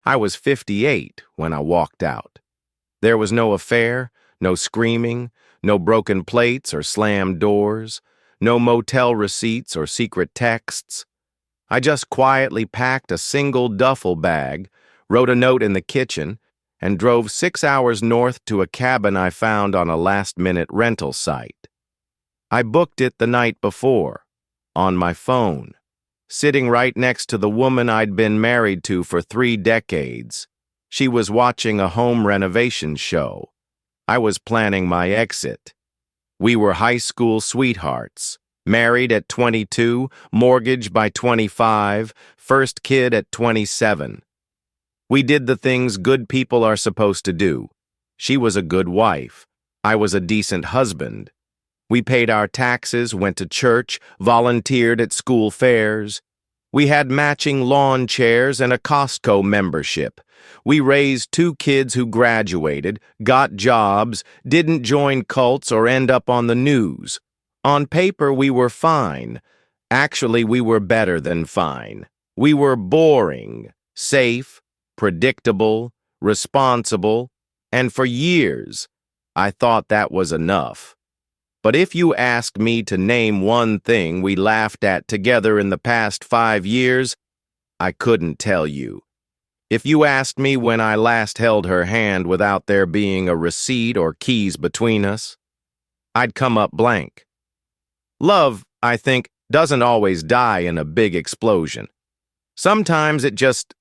I was 58 when I walked out. There was no affair, no screaming, no broken plates or slammed doors, no motel receipts or secret texts. I just quietly packed a single duffel bag, wrote a note in the kitchen, and drove 6 hours north to a cabin I found on a last-minute rental site. I booked it the night before, on my phone, sitting right next to the woman I'd been married to for 3 decades. She was watching a home renovation show. I was planning my exit. We were high school sweethearts, married at 22, mortgage by 25, first kid at 27. We did the things good people are supposed to do. She was a good wife. I was a decent husband. We paid our taxes, went to church, volunteered at school fairs. We had matching lawn chairs and a Costco membership. We raised 2 kids who graduated, got jobs, didn't join cults or end up on the news. On paper, we were fine. Actually, we were better than fine. We were boring, safe, predictable, responsible, and for years, I thought that was enough. But if you ask me to name one thing we laughed at together in the past 5 years, I couldn't tell you. If you asked me when I last held her hand without there being a receipt or keys between us, I'd come up blank. Love, I think, doesn't always die in a big explosion. Sometimes it just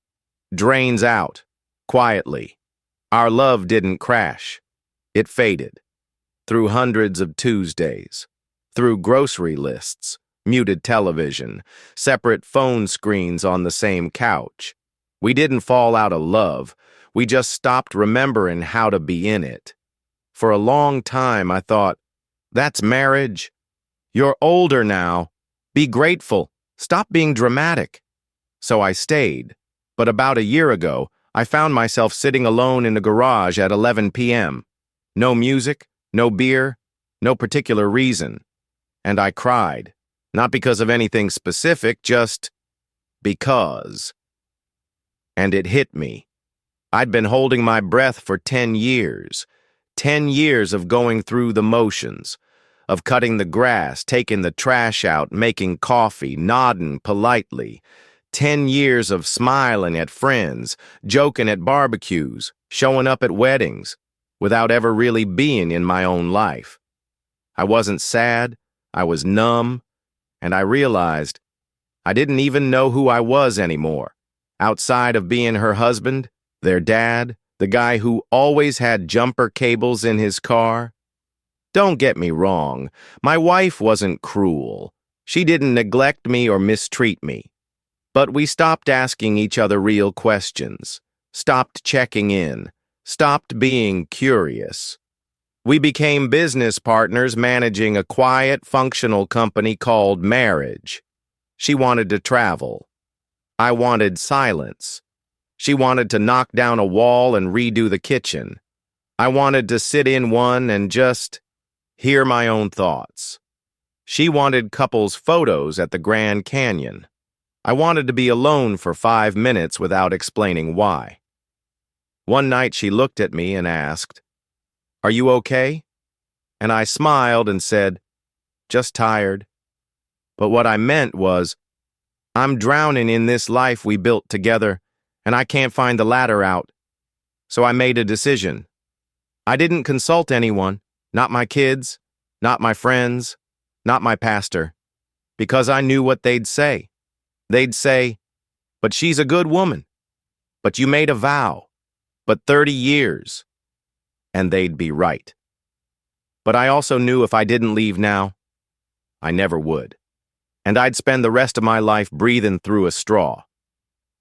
drains out, quietly. Our love didn't crash. It faded. Through hundreds of Tuesdays, through grocery lists, muted television, separate phone screens on the same couch. We didn't fall out of love. We just stopped remembering how to be in it. For a long time, I thought, that's marriage. You're older now. Be grateful. Stop being dramatic. So I stayed. But about a year ago, I found myself sitting alone in a garage at 11 p.m. No music, no beer, no particular reason. And I cried. Not because of anything specific, just because. And it hit me. I'd been holding my breath for 10 years. 10 years of going through the motions, of cutting the grass, taking the trash out, making coffee, nodding politely. 10 years of smiling at friends, joking at barbecues, showing up at weddings, without ever really being in my own life. I wasn't sad, I was numb, and I realized I didn't even know who I was anymore, outside of being her husband, their dad, the guy who always had jumper cables in his car. Don't get me wrong, my wife wasn't cruel. She didn't neglect me or mistreat me. But we stopped asking each other real questions, stopped checking in, stopped being curious. We became business partners managing a quiet, functional company called Marriage. She wanted to travel. I wanted silence. She wanted to knock down a wall and redo the kitchen. I wanted to sit in one and just hear my own thoughts. She wanted couples photos at the Grand Canyon. I wanted to be alone for 5 minutes without explaining why. One night she looked at me and asked, "Are you okay?" And I smiled and said, "Just tired." But what I meant was, I'm drowning in this life we built together, and I can't find the ladder out. So I made a decision. I didn't consult anyone, not my kids, not my friends, not my pastor, because I knew what they'd say. They'd say, "But she's a good woman. But you made a vow. But 30 years. And they'd be right. But I also knew if I didn't leave now, I never would. And I'd spend the rest of my life breathing through a straw.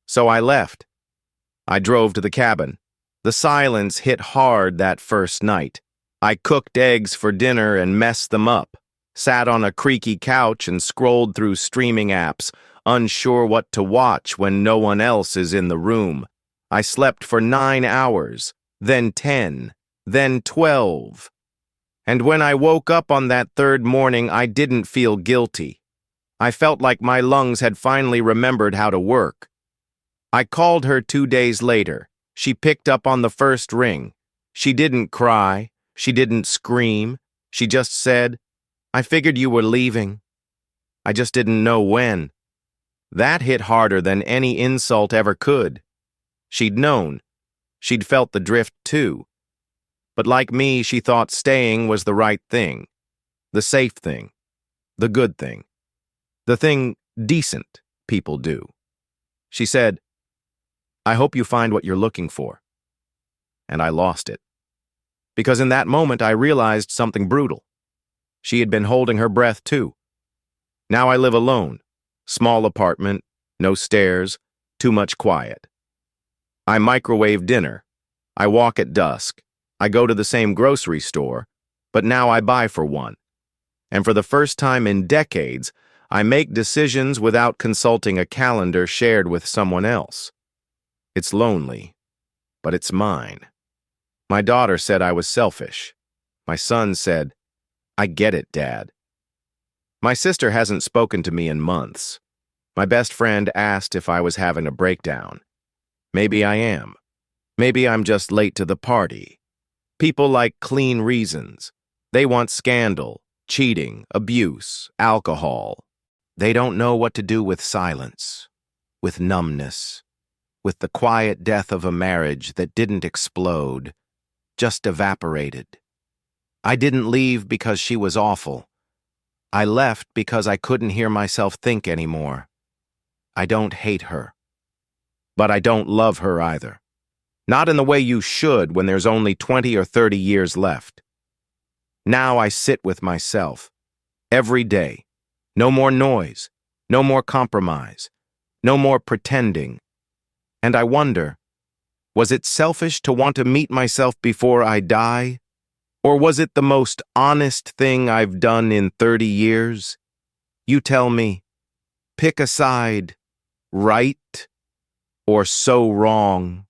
So I left. I drove to the cabin. The silence hit hard that first night. I cooked eggs for dinner and messed them up, sat on a creaky couch and scrolled through streaming apps, unsure what to watch when no one else is in the room. I slept for 9 hours, then 10, then 12. And when I woke up on that third morning, I didn't feel guilty. I felt like my lungs had finally remembered how to work. I called her 2 days later. She picked up on the first ring. She didn't cry. She didn't scream. She just said, "I figured you were leaving. I just didn't know when." That hit harder than any insult ever could. She'd known. She'd felt the drift too. But like me, she thought staying was the right thing, the safe thing, the good thing, the thing decent people do. She said, "I hope you find what you're looking for." And I lost it. Because in that moment, I realized something brutal. She had been holding her breath too. Now I live alone. Small apartment, no stairs, too much quiet. I microwave dinner. I walk at dusk. I go to the same grocery store, but now I buy for one. And for the first time in decades, I make decisions without consulting a calendar shared with someone else. It's lonely, but it's mine. My daughter said I was selfish. My son said, "I get it, Dad." My sister hasn't spoken to me in months. My best friend asked if I was having a breakdown. Maybe I am. Maybe I'm just late to the party. People like clean reasons. They want scandal, cheating, abuse, alcohol. They don't know what to do with silence, with numbness, with the quiet death of a marriage that didn't explode, just evaporated. I didn't leave because she was awful. I left because I couldn't hear myself think anymore. I don't hate her. But I don't love her either. Not in the way you should when there's only 20 or 30 years left. Now I sit with myself. Every day. No more noise. No more compromise. No more pretending. And I wonder, was it selfish to want to meet myself before I die? Or was it the most honest thing I've done in 30 years? You tell me. Pick a side. Right or so wrong?